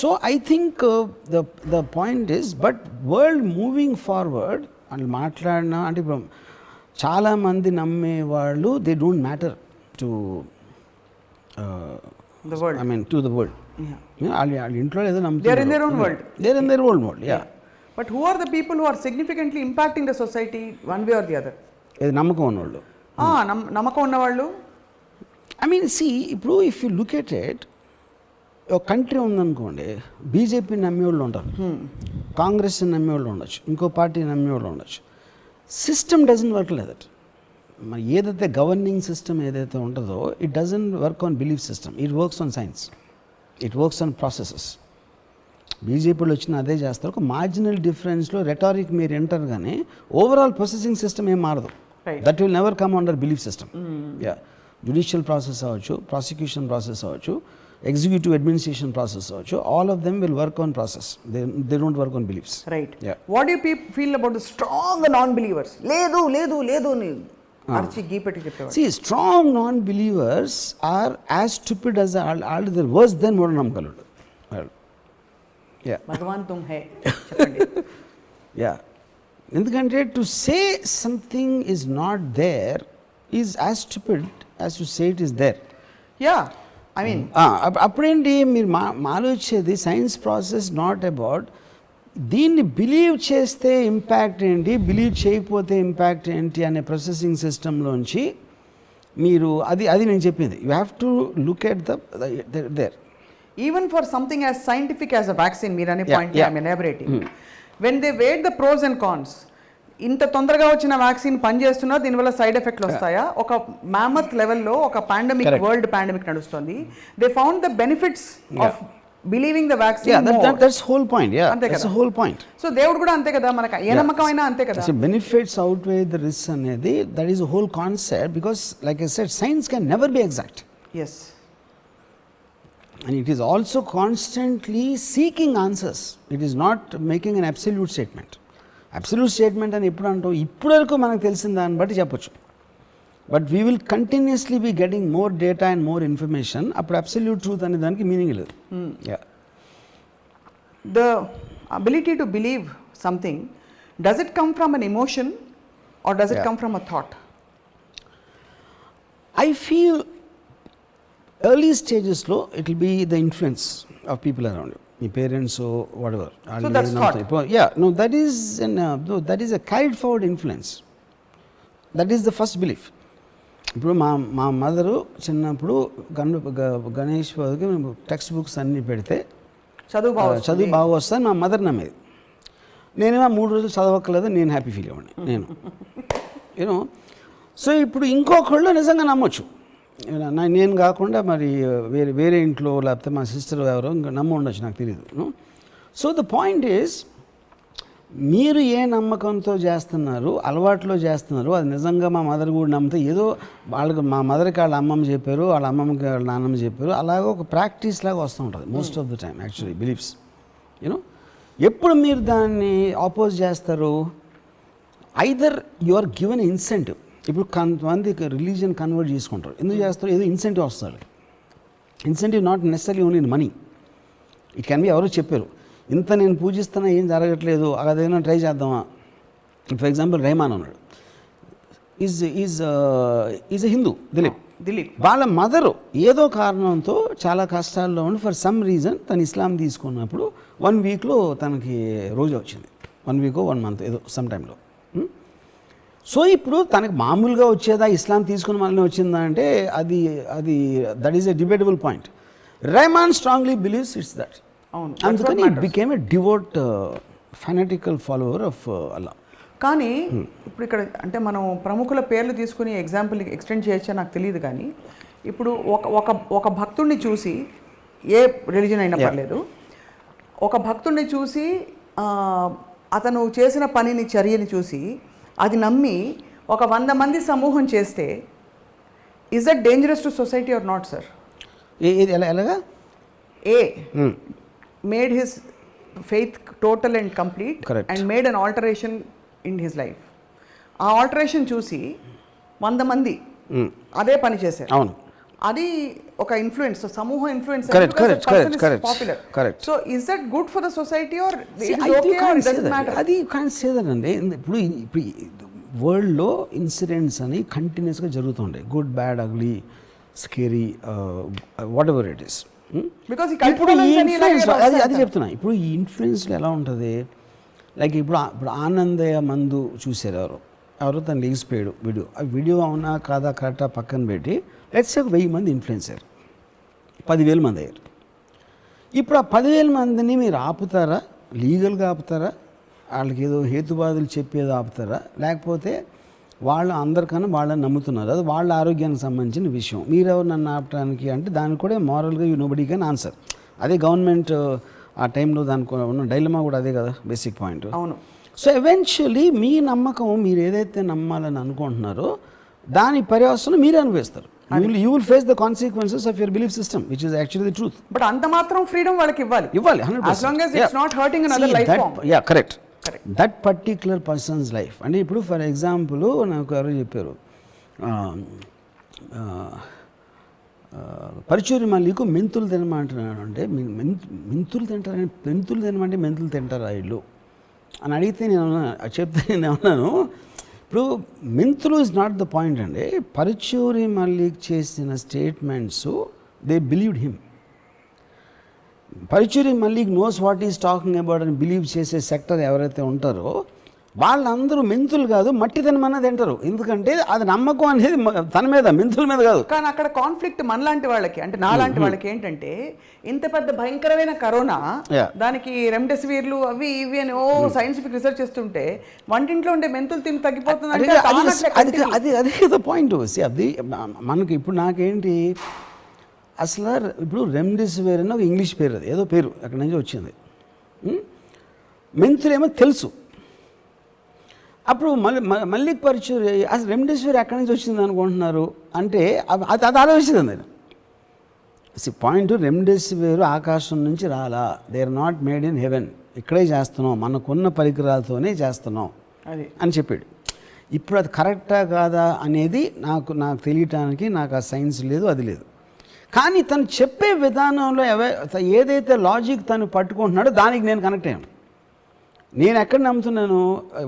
So I think the point is, but world moving forward అని మాట్లాడినా, అంటే ఇప్పుడు చాలామంది నమ్మేవాళ్ళు they don't matter to the world, I mean to the world. వాళ్ళ ఇంట్లో ఏదో నమ్ముతారు, they are in their own world, they are in their own world. But who are the people who are significantly impacting the society one way or the other? ఏది నమ్మకం ఉన్నవాళ్ళు, నమ్మకం ఉన్నవాళ్ళు. ఐ మీన్ ఇప్పుడు if you look at it, ఒక కంట్రీ ఉందనుకోండి, బీజేపీ నమ్మేవాళ్ళు ఉంటారు, కాంగ్రెస్ నమ్మేవాళ్ళు ఉండొచ్చు, ఇంకో పార్టీ నమ్మేవాళ్ళు ఉండొచ్చు. System doesn't work like that. మరి ఏదైతే గవర్నింగ్ సిస్టమ్ ఏదైతే ఉంటుందో it doesn't work on belief system, it works on science, it works on processes. బీజేపీలో వచ్చిన అదే చేస్తారు. ఒక మార్జినల్ డిఫరెన్స్లో రెటారిక్ మీరు ఎంటర్ కానీ ఓవరాల్ ప్రొసెసింగ్ సిస్టమ్ ఏం మారదు. That will never come under belief system. Yeah, judicial process అవ్వచ్చు, ప్రాసిక్యూషన్ ప్రాసెస్ అవ్వచ్చు, ఎగ్జిక్యూటివ్ అడ్మినిస్ట్రేషన్ ప్రాసెస్ అవ్వచ్చు, all of them will work on process. They don't work on beliefs. Right. What you feel about the strong non believers? లేదు లేదు లేదు అని అర్చి గీపెట్టి చెప్పేవారు. See, strong non-believers are as stupid as they're worse than మూఢనమ్మకాలుడు. Bhagavan Tum high చెప్పండి. యా, ఎందుకంటే to say something is not there is as stupid as to say it is there. Yeah, I mean అప్పుడేంటి మీరు ఆలోచించేది సైన్స్ ప్రాసెస్ నాట్ అబౌట్ దీన్ని బిలీవ్ చేస్తే ఇంపాక్ట్ ఏంటి, బిలీవ్ చేయకపోతే ఇంపాక్ట్ ఏంటి అనే ప్రాసెసింగ్ సిస్టంలోంచి మీరు అది నేను చెప్పింది. You have to look at there. Even for something as scientific as a vaccine, మీరు అనే point I'm elaborating. When they weight the pros and cons, ఇంత తొందరగా వచ్చిన వ్యాక్సిన్ పనిచేస్తున్నా దీనివల్ల సైడ్ ఎఫెక్ట్లు వస్తాయా? ఒక మ్యామత్ లెవెల్లో ఒక పాండమిక్, వరల్డ్ పాండమిక్ నడుస్తుంది. They found the benefits of believing the vaccine. That's whole point. Yeah, that's the whole point. So దేవుడు కూడా అంతే కదా, మనకు ఏ నమ్మకం అయినా అంతే కదా. బెనిఫిట్స్ అవుట్వే ద రిస్క్ అనేది that is the whole concept. Because like I said, science can never be exact. Yes. And it is also constantly seeking answers. It is not making an absolute statement. Absolute statement అని ఎప్పుడు అంటాం, ఇప్పటివరకు మనకు తెలిసిన దాన్ని బట్టి చెప్పొచ్చు. But we will continuously be getting more data and more information. అప్పుడు అబ్సల్యూట్ ట్రూత్ అనే దానికి మీనింగ్ లేదు. The ability to believe something, does it come from an emotion or does it come from a thought? I feel early stages లో it will be the influence of people around you, your parents or whatever. So that's thought. Yeah, no, that is that is a carried forward influence. That is the first belief. ఇప్పుడు మా మదరు చిన్నప్పుడు గణేష్ మేము టెక్స్ట్ బుక్స్ అన్నీ పెడితే చదువు బాగా వస్తాను మా మదర్ నమ్మేది. నేనేమో 3 రోజులు చదవక్కలేదు, నేను హ్యాపీ ఫీల్ అవ్వండి నేను యూనో. సో ఇప్పుడు ఇంకొకళ్ళు నిజంగా నమ్మొచ్చు, నేను కాకుండా మరి వేరే ఇంట్లో లేకపోతే మా సిస్టర్ ఎవరో ఇంకా నమ్మ ఉండొచ్చు, నాకు తెలియదు. సో ద పాయింట్ ఈజ్, మీరు ఏ నమ్మకంతో చేస్తున్నారు, అలవాట్లో చేస్తున్నారు, అది నిజంగా మా మదర్ కూడా నమ్మితే ఏదో వాళ్ళకి మా మదర్కి వాళ్ళ అమ్మమ్మ చెప్పారు, వాళ్ళ అమ్మమ్మకి వాళ్ళ నాన్నమ్మ చెప్పారు, అలాగే ఒక ప్రాక్టీస్ లాగా వస్తూ ఉంటుంది most of the time actually beliefs. You know, ఎప్పుడు మీరు దాన్ని ఆపోజ్ చేస్తారు, either you are given incentive. ఇప్పుడు కొంతమంది రిలీజియన్ కన్వర్ట్ చేసుకుంటారు, ఎందుకు చేస్తారు, ఏదో ఇన్సెంటివ్ వస్తుంది. Incentive not necessary only in money, it can be ఎవరో చెప్పారు, ఇంత నేను పూజిస్తున్నా ఏం జరగట్లేదు, అదేమైనా ట్రై చేద్దామా. ఫర్ ఎగ్జాంపుల్ రెహమాన్ ఉన్నాడు, ఈజ్ ఎ హిందూ, దిలీప్. వాళ్ళ మదరు ఏదో కారణంతో చాలా కష్టాల్లో ఉండి ఫర్ సమ్ రీజన్ తను ఇస్లాం తీసుకున్నప్పుడు 1 వీక్లో తనకి రోజు వచ్చింది, 1 వీక్ 1 మంత్ ఏదో సమ్ టైంలో. సో ఇప్పుడు తనకు మామూలుగా వచ్చేదా, ఇస్లాం తీసుకున్న మళ్ళీ వచ్చిందా అంటే అది that is a debatable point. Rahman strongly believes it's that. అందుకని it became a devote fanatical follower of Allah. కానీ ఇప్పుడు ఇక్కడ అంటే మనం ప్రముఖుల పేర్లు తీసుకుని ఎగ్జాంపుల్ ఎక్స్టెండ్ చేయొచ్చా నాకు తెలియదు, కానీ ఇప్పుడు ఒక భక్తుడిని చూసి, ఏ రిలీజన్ అయినా పర్లేదు, ఒక భక్తుడిని చూసి అతను చేసిన పనిని, చర్యని చూసి అది నమ్మి ఒక 100 మంది సమూహం చేస్తే is that dangerous to society or not sir? ఎలాగా? Made his faith total and complete and made an alteration in his life. ఆ ఆల్టరేషన్ చూసి 100 మంది అదే పని చేశారు. అవును, అది ఒక ఇన్ఫ్లుయెన్స్, సమూహ influence. So is that good for the society or అది కాన్ సే దట్ అండి. ఇప్పుడు వరల్డ్లో ఇన్సిడెంట్స్ అని కంటిన్యూస్గా జరుగుతుంటాయి, good, bad, ugly, scary, what ever it is. ఇప్పుడు ఈ ఇన్ఫ్లుయెన్స్ అది చెప్తున్నా. ఇప్పుడు ఈ ఇన్ఫ్లుయెన్స్లో ఎలా ఉంటుంది, లైక్ ఇప్పుడు ఆనందయ్య మందు చూసారు ఎవరో తను లేచిపోయాడు వీడియో. ఆ వీడియో అవునా కాదా కరెక్టా పక్కన పెట్టి లెట్స్ సే 1000 మంది ఇన్ఫ్లుయెన్స్ అయ్యారు, 10,000 మంది అయ్యారు. ఇప్పుడు ఆ 10,000 మందిని మీరు ఆపుతారా, లీగల్గా ఆపుతారా, వాళ్ళకి ఏదో హేతువాదులు చెప్పేదో ఆపుతారా, లేకపోతే వాళ్ళు అందరికన్నా వాళ్ళని నమ్ముతున్నారు, అది వాళ్ళ ఆరోగ్యానికి సంబంధించిన విషయం. మీరెవరు నన్ను ఆపడానికి అంటే దానికి కూడా మారల్గా యూ నోబడీ కెన్ ఆన్సర్. అదే గవర్నమెంట్ ఆ టైంలో దానికి ఉన్న డైలమా కూడా అదే కదా బేసిక్ పాయింట్. అవును. సో ఎవెన్చువలీ మీ నమ్మకం మీరు ఏదైతే నమ్మాలని అనుకుంటున్నారో దాని పర్యవసనం మీరే అనుభవిస్తారు. You will face the consequences of your belief system which is actually the truth. But అంత మాత్రం ఫ్రీడమ్ వాళ్ళకి ఇవ్వాలి 100%. as long as it's not hurting another life form. Yeah, correct. That particular persons life. అంటే ఇప్పుడు ఫర్ ఎగ్జాంపుల్ నాకు ఎవరో చెప్పారు, పరుచూరి మల్లికు మెంతులు తినమంటున్నాడు. అంటే మెంతులు తింటారని, మెంతులు తినమంటే మెంతులు తింటారా వీళ్ళు అని అడిగితే నేను అన్నాను, ఇప్పుడు మెంతులు ఇస్ నాట్ ద పాయింట్ అండి. పరుచూరి మల్లిక్ చేసిన statements they believed him. Paruchuri Mallik knows what is talking about అని బిలీవ్ చేసే సెక్టర్ ఎవరైతే ఉంటారో వాళ్ళందరూ మెంతులు కాదు మట్టి తినమన్నది తింటారు. ఎందుకంటే అది నమ్మకం అనేది తన మీద, మెంతుల మీద కాదు. కానీ అక్కడ కాన్ఫ్లిక్ట్ మనలాంటి వాళ్ళకి, అంటే నాలాంటి వాళ్ళకి ఏంటంటే ఇంత పెద్ద భయంకరమైన కరోనా, దానికి రెమ్డెసివిర్లు అవి ఇవి అని సైంటిఫిక్ రీసెర్చ్ చేస్తుంటే వంటింట్లో ఉండే మెంతులు తిని తగ్గిపోతుంది. అదే పాయింట్. అది మనకి ఇప్పుడు నాకేంటి అసలు ఇప్పుడు రెమ్డెసివిర్ అని ఒక ఇంగ్లీష్ పేరు, అది ఏదో పేరు అక్కడి నుంచి వచ్చింది. మెంతులేమో తెలుసు. అప్పుడు మల్లిక్ పరుచూరి అసలు రెమ్డెసివిర్ ఎక్కడి నుంచి వచ్చింది అనుకుంటున్నారు అంటే అది ఆలోచించింది నేను. పాయింట్, రెమ్డెసివిర్ ఆకాశం నుంచి రాలా, they are not made in heaven, ఇక్కడే చేస్తున్నాం, మనకున్న పరికరాలతోనే చేస్తున్నాం అని చెప్పాడు. ఇప్పుడు అది కరెక్టా కాదా అనేది నాకు తెలియటానికి నాకు ఆ సైన్స్ లేదు, అది లేదు. కానీ తను చెప్పే విధానంలో ఏదైతే లాజిక్ తను పట్టుకుంటున్నాడో దానికి నేను కనెక్ట్ అయ్యాను. నేను ఎక్కడ నమ్ముతున్నాను,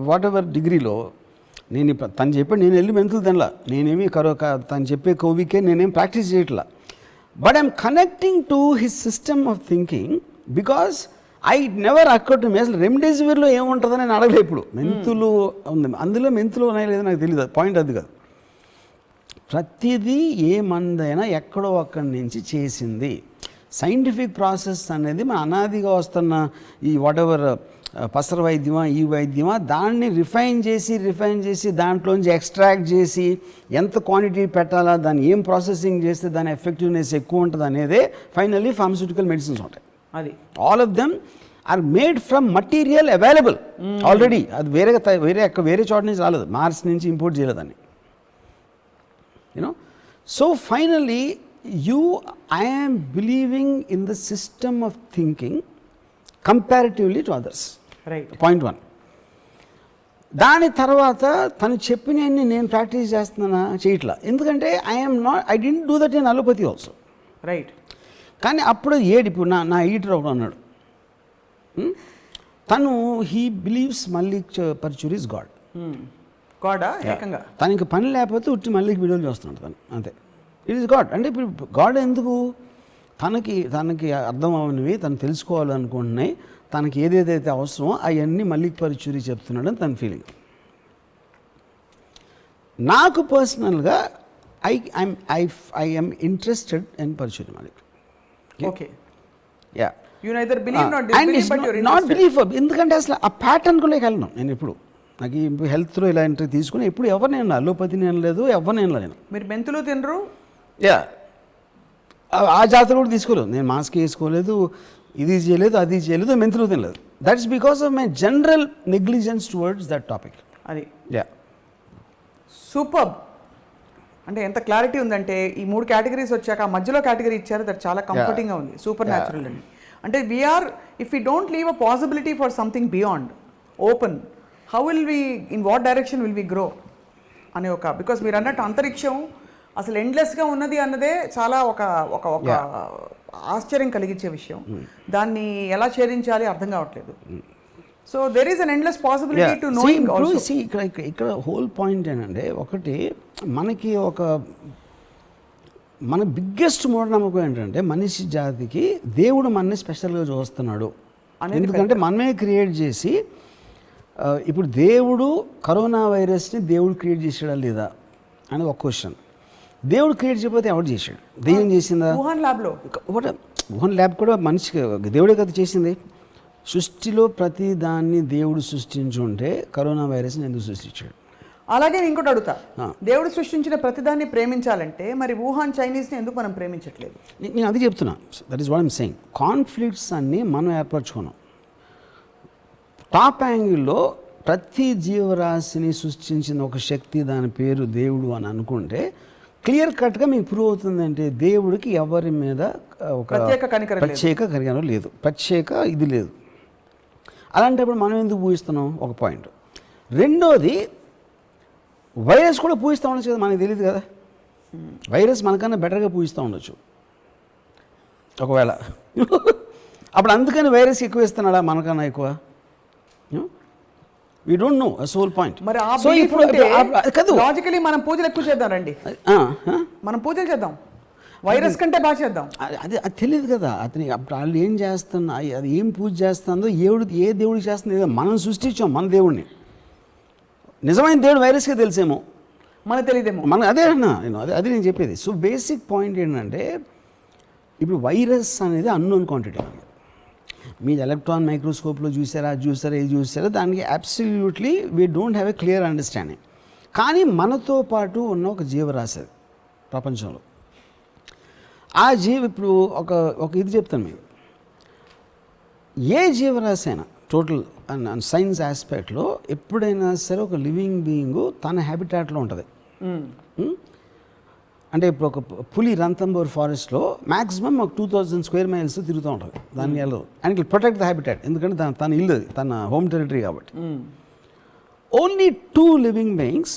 వాట్ ఎవర్ డిగ్రీలో నేను తను చెప్పాడు, నేను వెళ్ళి మెంతులు తినలా, నేనేమి తను చెప్పే కోవికే నేనేం ప్రాక్టీస్ చేయట్లా. But I'm connecting to his system of thinking because I never occur to me. అసలు రెమ్డెసివిర్లో ఏముంటుందని నేను అడగలేదు. ఇప్పుడు మెంతులు ఉంది, అందులో మెంతులు ఉన్నాయో లేదో నాకు తెలియదు, పాయింట్ అది కాదు. ప్రతిదీ ఏ మందైనా ఎక్కడో అక్కడి నుంచి చేసింది. సైంటిఫిక్ ప్రాసెస్ అనేది మన అనాదిగా వస్తున్న ఈ వాట్ ఎవర్ పసర వైద్యమా ఈ వైద్యమా దాన్ని రిఫైన్ చేసి దాంట్లోంచి ఎక్స్ట్రాక్ట్ చేసి ఎంత క్వాంటిటీ పెట్టాలా, దాన్ని ఏం ప్రాసెసింగ్ చేస్తే దాని ఎఫెక్టివ్నెస్ ఎక్కువ ఉంటుంది అనేదే ఫైనల్లీ ఫార్మస్యూటికల్ మెడిసిన్స్ ఉంటాయి. అది all of them are made from material available already. అది వేరే చోట నుంచి రాలేదు, మార్స్ నుంచి ఇంపోర్ట్ చేయలేదని. So finally I am believing in the system of thinking comparatively to others. Right. Point 1. దాని తర్వాత తను చెప్పినన్ని నేను ప్రాక్టీస్ చేస్తున్నానా చేయట్లా. ఎందుకంటే I didn't do that in allopathy also. Right. కానీ అప్పుడు ఇప్పుడు నా ఎడిటర్ ఒకడు అన్నాడు, తను he believes Mallik Paruchuri is God. ఏకంగా తనకి పని లేకపోతే ఉట్టి మళ్ళీ వీడియోలు చూస్తున్నాడు తను, అంతే. It is God. అంటే ఇప్పుడు గాడ్ ఎందుకు, తనకి అర్థం అవనివి తను తెలుసుకోవాలనుకుంటున్నాయి, తనకి ఏదేదైతే అవసరమో అవన్నీ మల్లిక్ పరుచూరి చెప్తున్నాడని తన ఫీలింగ్. నాకు పర్సనల్గా I am interested in Paruchuri Mallik. Okay. Yeah, you neither believe not disbelieve but you are not believe. ఎందుకంటే అసలు ఆ ప్యాటర్న్ కూడా వెళ్ళను నేను. ఇప్పుడు నాకు హెల్త్లో ఇలాంటివి తీసుకుని ఎప్పుడు ఎవరిని అల్లోపతిని అనలేదు, ఎవరిని అనలేదు. మీరు మెంతులు తినరు? యా, ఆ జాతర కూడా తీసుకోలేదు. నేను మాస్క్ వేసుకోలేదు, ఇది చేయలేదు, అది చేయలేదు, మెంతులు తినలేదు. That's because of my general negligence towards that topic. అది యా, సూపర్. అంటే ఎంత క్లారిటీ ఉందంటే ఈ 3 కేటగిరీస్ వచ్చాక మధ్యలో కేటగిరీ ఇచ్చారు, దట్ చాలా కంఫర్టింగ్గా ఉంది. సూపర్ న్యాచురల్ అండి. అంటే we are if we don't leave a possibility for something beyond open, how will we, in what direction will we grow అనే బికాస్ మీరు అన్నట్టు అంతరిక్షం అసలు ఎండ్లెస్గా ఉన్నది అన్నదే చాలా ఒక ఆశ్చర్యం కలిగించే విషయం. దాన్ని ఎలా ఛేదించాలి అర్థం కావట్లేదు. So there is an endless possibility to knowing also. ఇక్కడ హోల్ పాయింట్ ఏంటంటే, ఒకటి మనకి మన బిగ్గెస్ట్ మూఢనమ్మకం ఏంటంటే మనిషి జాతికి దేవుడు మనని స్పెషల్గా చూస్తున్నాడు. ఎందుకంటే మనమే క్రియేట్ చేసి, ఇప్పుడు దేవుడు కరోనా వైరస్ని దేవుడు క్రియేట్ చేసాడా లేదా అని ఒక క్వశ్చన్. దేవుడు క్రియేట్ చేయకపోతే ఎవరు చేశాడు? దెయ్యం చేసిందా? వుహాన్ ల్యాబ్ కూడా మనిషికి దేవుడే కదా చేసింది. సృష్టిలో ప్రతి దాన్ని దేవుడు సృష్టించుంటే కరోనా వైరస్ని ఎందుకు సృష్టించాడు? అలాగే నేను ఇంకోటి అడుగుతా, దేవుడు సృష్టించిన ప్రతిదాన్ని ప్రేమించాలంటే మరి వుహాన్ చైనీస్ని ఎందుకు మనం ప్రేమించట్లేదు? నేను అది చెప్తున్నా, that is what I'm saying. Conflicts అన్నీ మనం ఏర్పరచుకున్నాం. టాప్ యాంగిల్లో ప్రతి జీవరాశిని సృష్టించిన ఒక శక్తి, దాని పేరు దేవుడు అని అనుకుంటే క్లియర్ కట్గా మీకు ప్రూవ్ అవుతుందంటే దేవుడికి ఎవరి మీద ఒక ప్రత్యేక కనికరం లేదు, ప్రత్యేక ఇది లేదు. అలాంటప్పుడు మనం ఎందుకు పూజిస్తున్నాం? ఒక పాయింట్. రెండోది, వైరస్ కూడా పూజిస్తూ ఉండొచ్చు కదా, మనకు తెలియదు కదా. వైరస్ మనకన్నా బెటర్గా పూజిస్తూ ఉండొచ్చు ఒకవేళ. అప్పుడు అందుకని వైరస్ ఎక్కువ ఇస్తున్నాడా మనకన్నా ఎక్కువ? We don't know, that's whole point. మరి లాజికలీ మనం పూజలు ఎక్కువ చేద్దాం రండి, మనం పూజలు చేద్దాం, వైరస్ కంటే బాగా చేద్దాం. అది తెలియదు కదా అతని. అప్పుడు వాళ్ళు ఏం చేస్తున్నా, అది ఏం పూజ చేస్తుందో, ఏ దేవుడికి చేస్తుందో మనం సృష్టించాం మన దేవుడిని. నిజమైన దేవుడు వైరస్కే తెలిసేమో, మనకు తెలియదేమో. అదే అన్నా నేను, అది నేను చెప్పేది. సో బేసిక్ పాయింట్ ఏంటంటే, ఇప్పుడు వైరస్ అనేది అన్నోన్ క్వాంటిటీ. మీరు ఎలక్ట్రాన్ మైక్రోస్కోప్లో చూసారా, ఇది చూసారా, దానికి absolutely we don't have a clear understanding. కానీ మనతో పాటు ఉన్న ఒక జీవరాశి ప్రపంచంలో, ఆ ఇప్పుడు ఒక ఇది చెప్తాను మీకు. ఏ జీవరాశి అయినా టోటల్ సైన్స్ ఆస్పెక్ట్లో ఎప్పుడైనా సరే ఒక లివింగ్ బీయింగ్ తన హ్యాబిటాట్లో ఉంటుంది. అంటే ఇప్పుడు ఒక పులి రంతంబోర్ ఫారెస్ట్లో మ్యాక్సిమం ఒక 2000 స్క్వేర్ మైల్స్ తిరుగుతూ ఉంటుంది. దాన్ని వెళ్ళదు, and it protect the habitat, ఎందుకంటే తన ఇల్లు, తన హోమ్ టెరిటరీ కాబట్టి. Only 2 living beings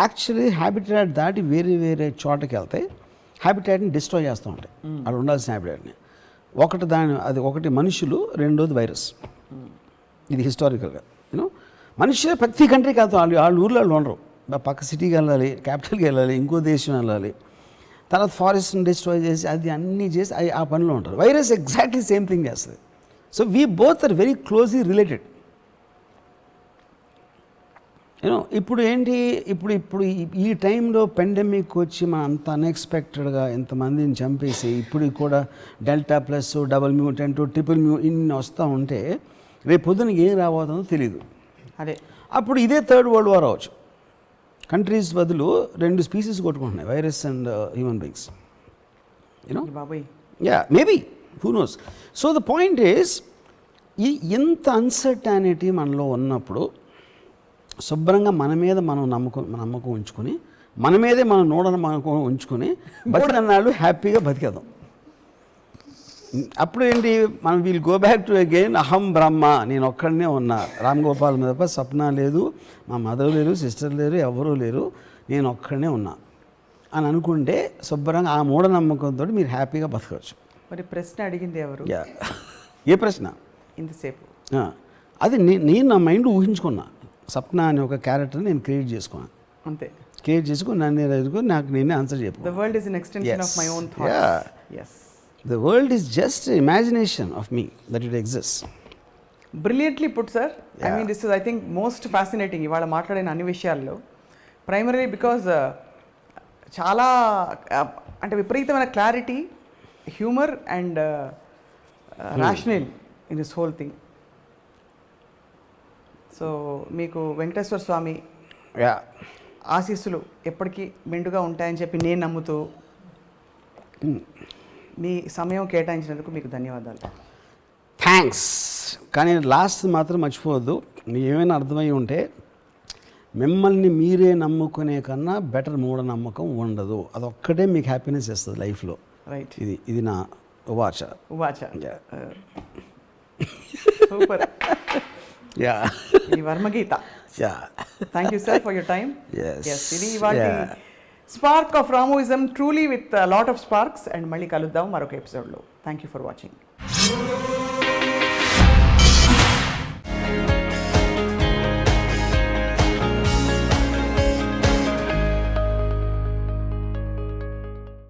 actually habitat దాటి వేరే చోటకి వెళ్తాయి, హ్యాబిటాట్ని డిస్ట్రాయ్ చేస్తూ ఉంటాయి, అక్కడ ఉండాల్సిన హ్యాబిటాట్ని. ఒకటి మనుషులు, రెండోది వైరస్. ఇది హిస్టారికల్గా మనుషులే ప్రతి కంట్రీకి వెళ్తాం. వాళ్ళ ఊర్లో వాళ్ళు ఉండరు, పక్క సిటీకి వెళ్ళాలి, క్యాపిటల్కి వెళ్ళాలి, ఇంకో దేశం వెళ్ళాలి, తర్వాత ఫారెస్ట్ని డిస్ట్రాయ్ చేసి అది అన్నీ చేసి ఆ పనిలో ఉంటారు. వైరస్ ఎగ్జాక్ట్లీ సేమ్ థింగ్ చేస్తుంది. So we both are very closely related. ఇప్పుడు ఏంటి, ఇప్పుడు ఈ టైంలో పెండమిక్ వచ్చి మనం అంత అన్ఎక్స్పెక్టెడ్గా ఎంతమందిని చంపేసి ఇప్పుడు కూడా delta plus, double mutant, triple ఇన్ని వస్తూ ఉంటే రేపు పొద్దున ఏం రాబోతుందో తెలియదు. అదే అప్పుడు ఇదే థర్డ్ వరల్డ్ వార్ అవ్వచ్చు. కంట్రీస్ బదులు 2 స్పీసీస్ కొట్టుకుంటున్నాయి, virus and human beings. Maybe, who knows. So the point is, ఎంత అన్సర్టానిటీ మనలో ఉన్నప్పుడు శుభ్రంగా మన మీద మనం నమ్మకం ఉంచుకొని, మన మీదే మనం నమ్మకం ఉంచుకొని బతికన్నాళ్ళు హ్యాపీగా బతికేద్దాం. అప్పుడు ఏంటి, మనం we'll go back to again అహం బ్రహ్మ, నేను ఒక్కడనే ఉన్నా, రామ్ గోపాల్ మీద తప్ప సప్న లేదు, మా మదర్ లేరు, సిస్టర్ లేరు, ఎవరూ లేరు, నేను ఒక్కడనే ఉన్నా అని అనుకుంటే శుభ్రంగా ఆ మూఢనమ్మకంతో మీరు హ్యాపీగా బతకవచ్చు. మరి ప్రశ్న అడిగింది ఎవరు? ఏ ప్రశ్న? ఇంతసేపు అది నేను నా మైండ్ ఊహించుకున్నా. సప్న అనే ఒక క్యారెక్టర్ నేను క్రియేట్ చేసుకున్నాను, అంతే. క్రియేట్ చేసుకుని నాకు నేనే ఆన్సర్ చెప్పు. The world is an extension of my own thoughts. Yes. The world is just imagination of me that it exists. Brilliantly put, sir. I mean, this is, I think, most fascinating. ఇవాళ మాట్లాడిన అన్ని విషయాల్లో ప్రైమరీ బికాజ్ చాలా అంటే విపరీతమైన clarity, humour and rational in this whole thing. So మీకు వెంకటేశ్వర స్వామి ఆశీస్సులు ఎప్పటికీ మెండుగా ఉంటాయని చెప్పి నేను నమ్ముతూ మీ సమయం కేటాయించినందుకు మీకు ధన్యవాదాలు. థ్యాంక్స్. కానీ లాస్ట్ మాత్రం మర్చిపోవద్దు, మీకు ఏమైనా అర్థమై ఉంటే, మిమ్మల్ని మీరే నమ్ముకునే కన్నా బెటర్ మూఢనమ్మకం ఉండదు. అదొక్కటే మీకు హ్యాపీనెస్ ఇస్తుంది లైఫ్లో. రైట్. ఇది నా ఉవాచ. సూపర్. ఈ వర్మగీత. Thank you sir for your time. ఇది ఇవాళ spark of Ramoism, truly with lot of sparks. And మళ్ళీ కలుద్దాం మరొక ఎపిసోడ్లో. Thank you for watching.